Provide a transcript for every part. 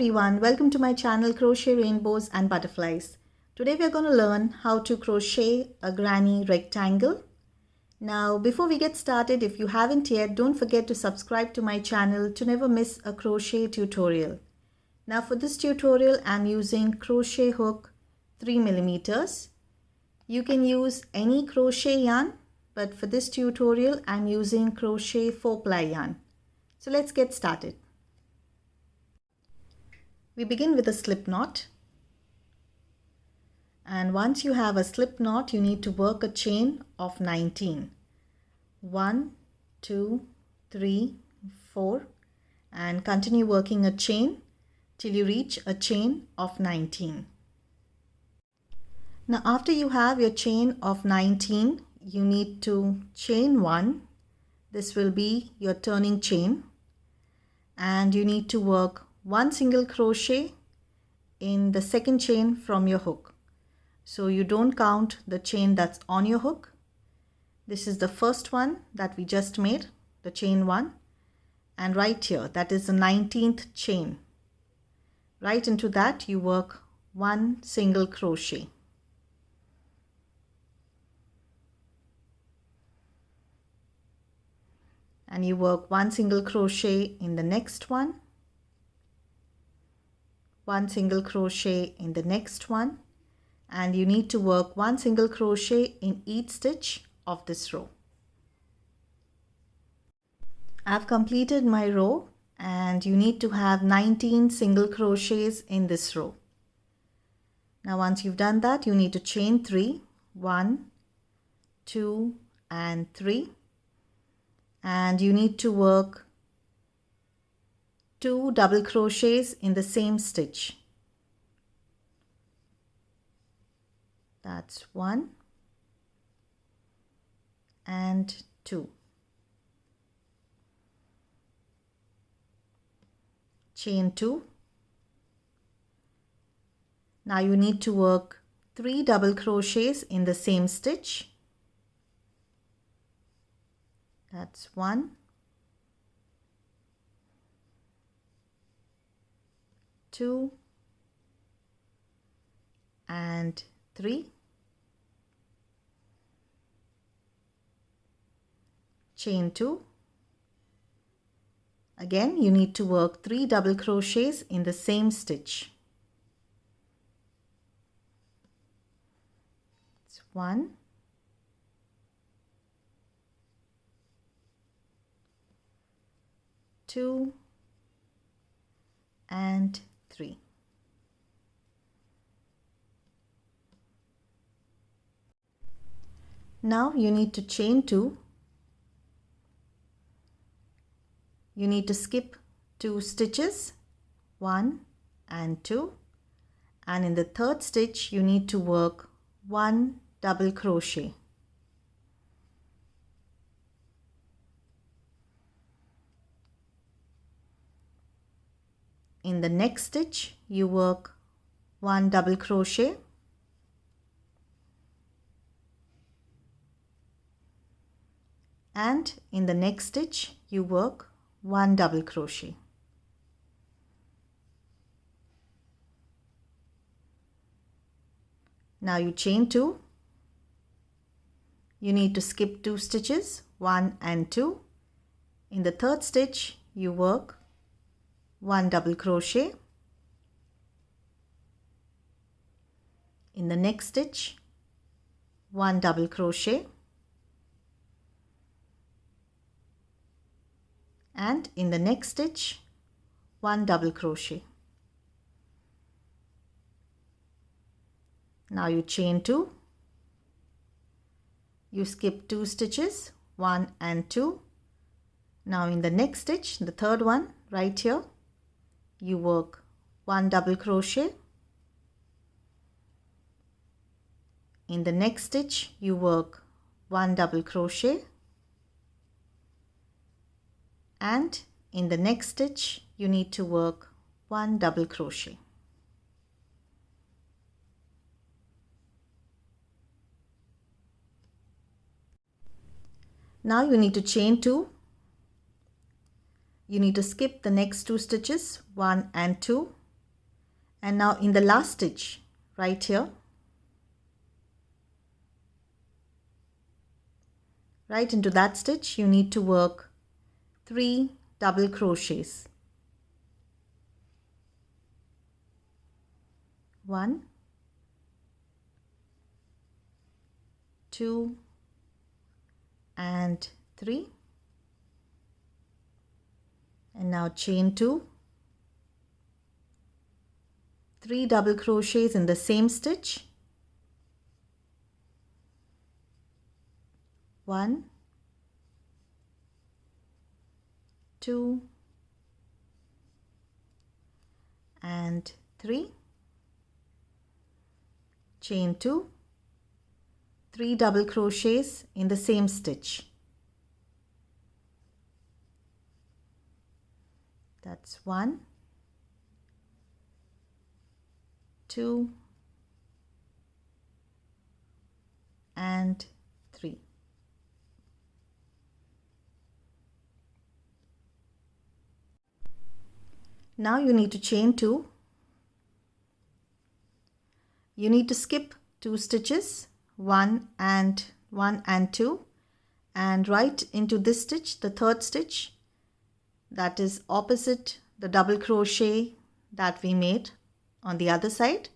everyone, welcome to my channel Crochet Rainbows and Butterflies. Today we are going to learn how to crochet a granny rectangle. Now before we get started, if you haven't yet, don't forget to subscribe to my channel to never miss a crochet tutorial. Now for this tutorial I'm using crochet hook 3mm. You can use any crochet yarn, but for this tutorial I'm using crochet 4-ply yarn. So let's get started. We begin with a slip knot, and once you have a slip knot you need to work a chain of 19. 1, 2, 3, 4 and continue working a chain till you reach a chain of 19. Now after you have your chain of 19, you need to chain 1. This will be your turning chain, and you need to work 1 single crochet in the second chain from your hook. So you don't count the chain that's on your hook. This is the first one that we just made, the chain 1, and right here that is the 19th chain. Right into that you work 1 single crochet. And you work 1 single crochet in the next one, 1 single crochet in the next one, and you need to work 1 single crochet in each stitch of this row. I've completed my row, and you need to have 19 single crochets in this row. Now once you've done that, you need to chain 3, 1, 2 and 3, and you need to work 2 double crochets in the same stitch. That's 1 and 2. Chain 2. Now you need to work 3 double crochets in the same stitch. That's 1, 2 and 3. Chain 2. Again you need to work 3 double crochets in the same stitch. It's 1, 2 and 3. Now you need to chain 2. You need to skip 2 stitches, 1 and 2, and in the third stitch you need to work 1 double crochet. In the next stitch you work 1 double crochet, and in the next stitch you work 1 double crochet. Now you chain 2. You need to skip 2 stitches, 1 and 2. In the third stitch you work 1 double crochet. In the next stitch 1 double crochet, and in the next stitch 1 double crochet. Now you chain 2. You skip 2 stitches, 1 and 2. Now in the next stitch, the third one right here, you work 1 double crochet. In the next stitch you work 1 double crochet, and in the next stitch you need to work 1 double crochet. Now you need to chain 2. You need to skip the next 2 stitches, 1 and 2. And now in the last stitch right here, right into that stitch, you need to work 3 double crochets. 1, 2 and 3, and now chain 2, 3 double crochets in the same stitch, 1, 2 and 3, chain 2, 3 double crochets in the same stitch. That's 1, 2 and 3. Now you need to chain 2. You need to skip 2 stitches, 1 and 2, and right into this stitch, the third stitch, that is opposite the double crochet that we made on the other side.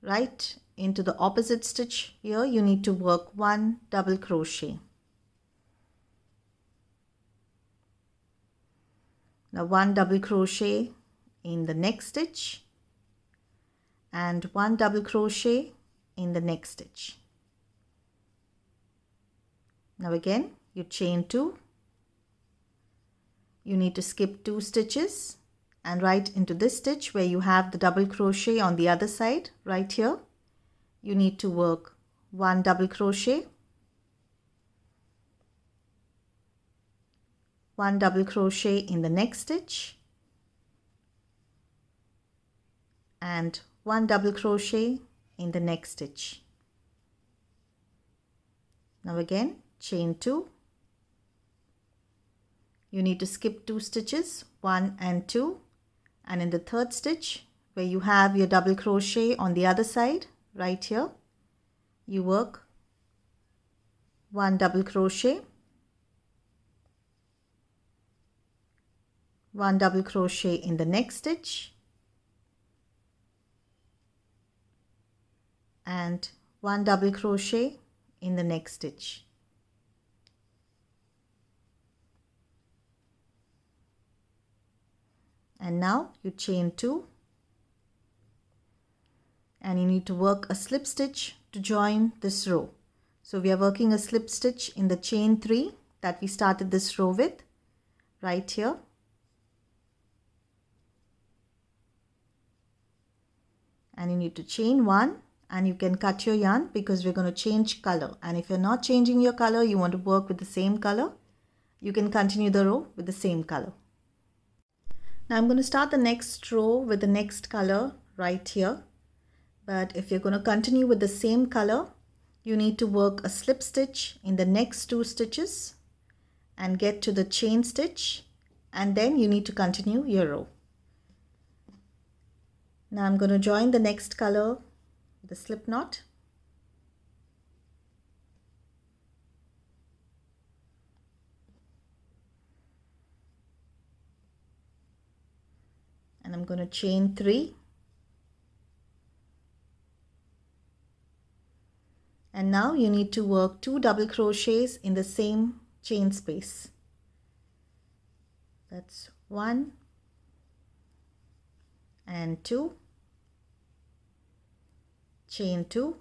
Right into the opposite stitch here, you need to work 1 double crochet. Now 1 double crochet in the next stitch and 1 double crochet in the next stitch. Now again, you chain 2. You need to skip 2 stitches and right into this stitch where you have the double crochet on the other side. Right here, you need to work 1 double crochet, 1 double crochet in the next stitch, and 1 double crochet in the next stitch. Now again, chain 2. You need to skip 2 stitches, 1 and 2, and in the third stitch where you have your double crochet on the other side, right here, you work 1 double crochet, 1 double crochet in the next stitch, and 1 double crochet in the next stitch. And now you chain 2 and you need to work a slip stitch to join this row. So we are working a slip stitch in the chain 3 that we started this row with, right here. And you need to chain 1 and you can cut your yarn because we're going to change color. And if you're not changing your color, you want to work with the same color, you can continue the row with the same color. Now I'm going to start the next row with the next color right here. But if you're going to continue with the same color, you need to work a slip stitch in the next 2 stitches and get to the chain stitch, and then you need to continue your row. Now I'm going to join the next color with the slip knot. And I'm going to chain 3. And now you need to work 2 double crochets in the same chain space. That's 1 and 2, chain 2,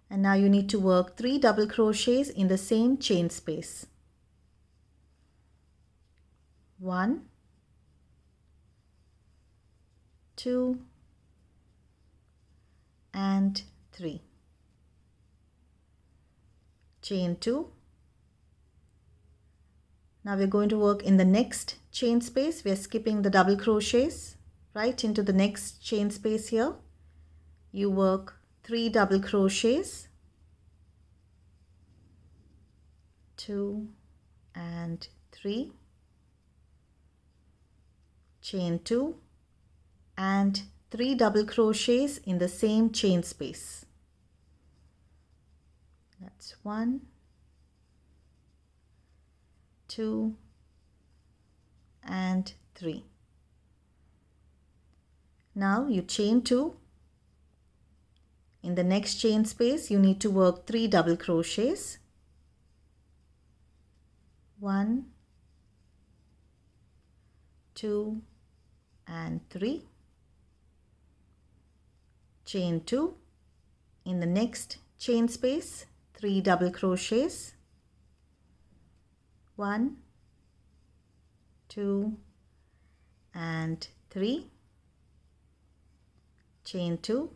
and now you need to work 3 double crochets in the same chain space. 1, 2 and 3. Chain 2. Now we're going to work in the next chain space. We are skipping the double crochets right into the next chain space here. You work 3 double crochets, 2 and 3, chain 2 and 3 double crochets in the same chain space. That's 1, 2 and 3. Now you chain 2. In the next chain space you need to work 3 double crochets. 1, 2 and 3. Chain 2. In the next chain space 3 double crochets. 1, 2 and 3. Chain 2.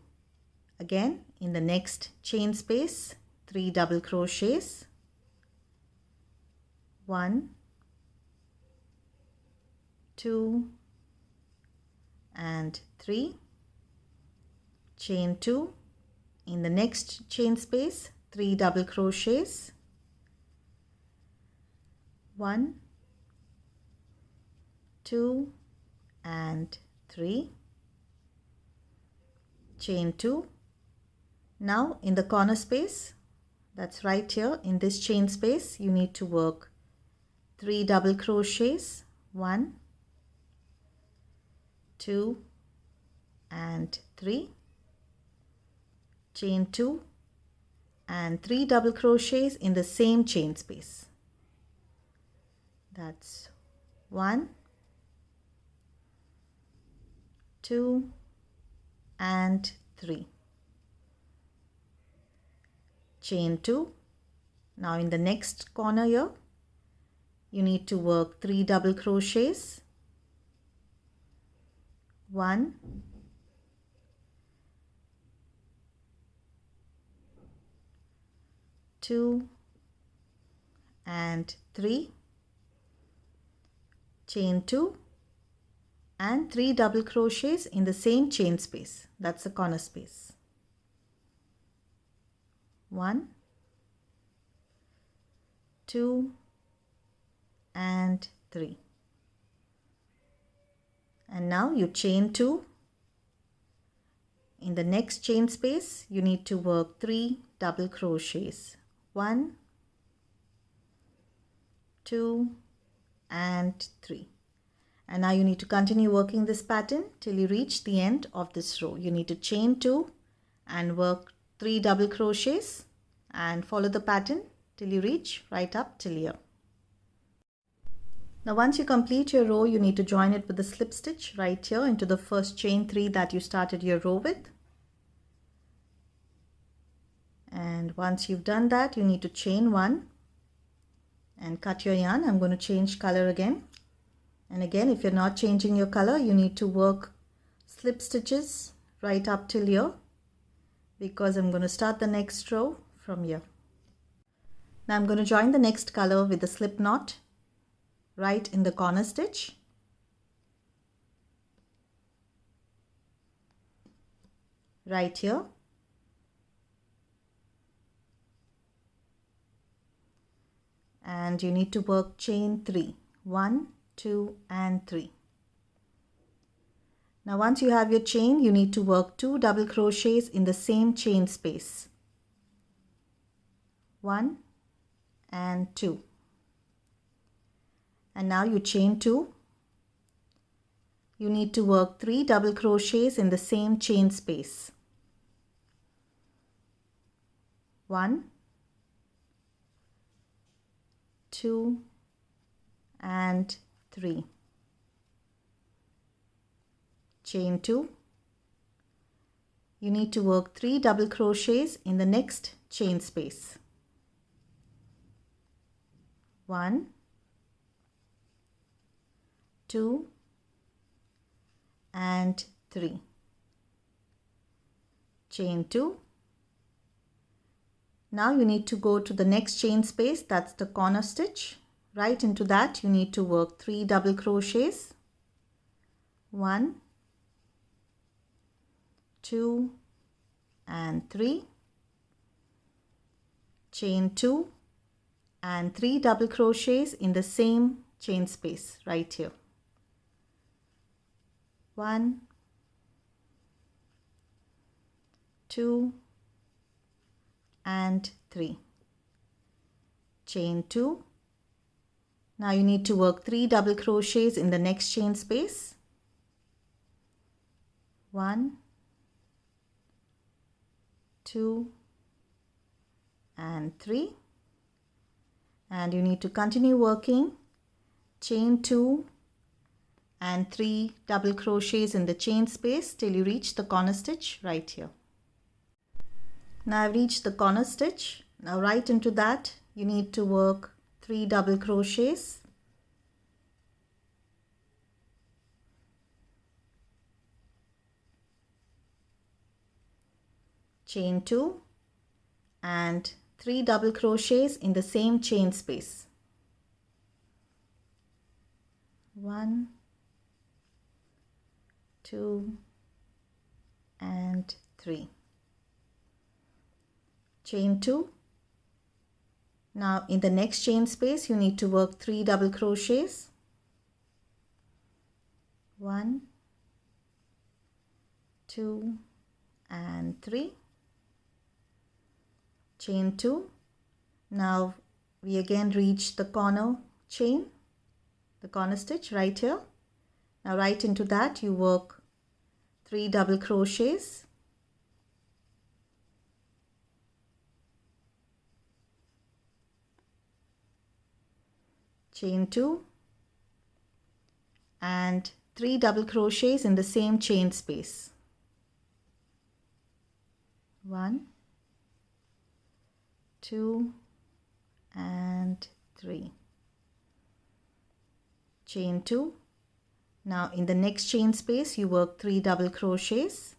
Again in the next chain space 3 double crochets. 1, 2 and 3. Chain 2. In the next chain space 3 double crochets. 1, 2 and 3. Chain 2. Now in the corner space, that's right here in this chain space, you need to work 3 double crochets. 1, 2 and 3. Chain 2 and 3 double crochets in the same chain space. That's 1, 2 and 3. Chain 2. Now in the next corner here you need to work 3 double crochets. 1, 2 and 3. Chain 2 and 3 double crochets in the same chain space. That's the corner space. 1, 2 and 3. And now you chain 2. In the next chain space you need to work 3 double crochets. 1, 2 and 3. And now you need to continue working this pattern till you reach the end of this row. You need to chain 2 and work 3 double crochets and follow the pattern till you reach right up till here. Now once you complete your row, you need to join it with a slip stitch right here into the first chain 3 that you started your row with. And once you've done that, you need to chain 1 and cut your yarn. I'm going to change color again. And again, if you're not changing your color, you need to work slip stitches right up till here, because I'm going to start the next row from here. Now I'm going to join the next color with the slip knot right in the corner stitch. Right here. And you need to work chain 3. 1, 2 and 3. Now once you have your chain, you need to work 2 double crochets in the same chain space. 1 and 2. And now you chain 2. You need to work 3 double crochets in the same chain space. 1, 2 and 3. Chain 2. You need to work 3 double crochets in the next chain space. 1, 2 and 3. Chain 2. Now you need to go to the next chain space, that's the corner stitch. Right into that you need to work 3 double crochets. 1, 2 and 3. Chain 2 and 3 double crochets in the same chain space right here. 1, 2 and 3. Chain 2. Now you need to work 3 double crochets in the next chain space. 1, 2 and 3, and you need to continue working. Chain 2 and 3 double crochets in the chain space till you reach the corner stitch right here. Now I've reached the corner stitch. Now right into that you need to work 3 double crochets. Chain 2 and 3 double crochets in the same chain space. 1, 2 and 3. Chain 2. Now in the next chain space you need to work 3 double crochets. 1, 2 and 3. Chain 2. Now we again reach the corner chain, the corner stitch right here. Now right into that you work 3 double crochets. Chain 2 and 3 double crochets in the same chain space. 1, 2 and 3. Chain 2. Now in the next chain space you work 3 double crochets.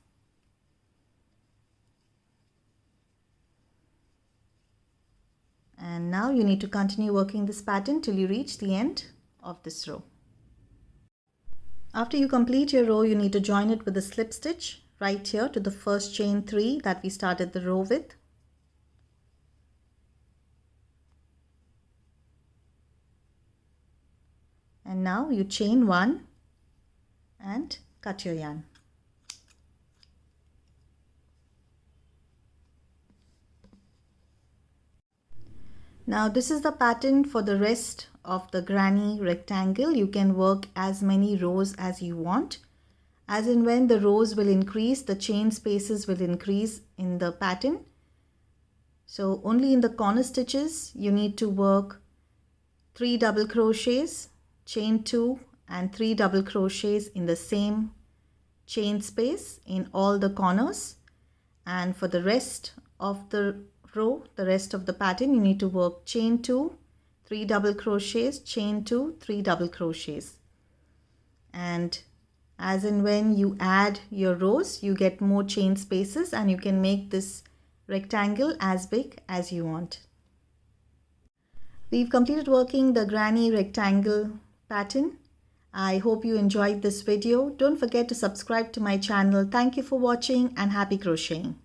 And now you need to continue working this pattern till you reach the end of this row. After you complete your row, you need to join it with a slip stitch right here to the first chain 3 that we started the row with. And now you chain 1 and cut your yarn. Now this is the pattern for the rest of the granny rectangle. You can work as many rows as you want. As in when the rows will increase, the chain spaces will increase in the pattern. So only in the corner stitches you need to work 3 double crochets, chain 2 and 3 double crochets in the same chain space in all the corners. And for the rest of the row, the rest of the pattern, you need to work chain 2, 3 double crochets, chain 2, 3 double crochets. And as in when you add your rows, you get more chain spaces and you can make this rectangle as big as you want. We've completed working the granny rectangle pattern. I hope you enjoyed this video. Don't forget to subscribe to my channel. Thank you for watching and happy crocheting.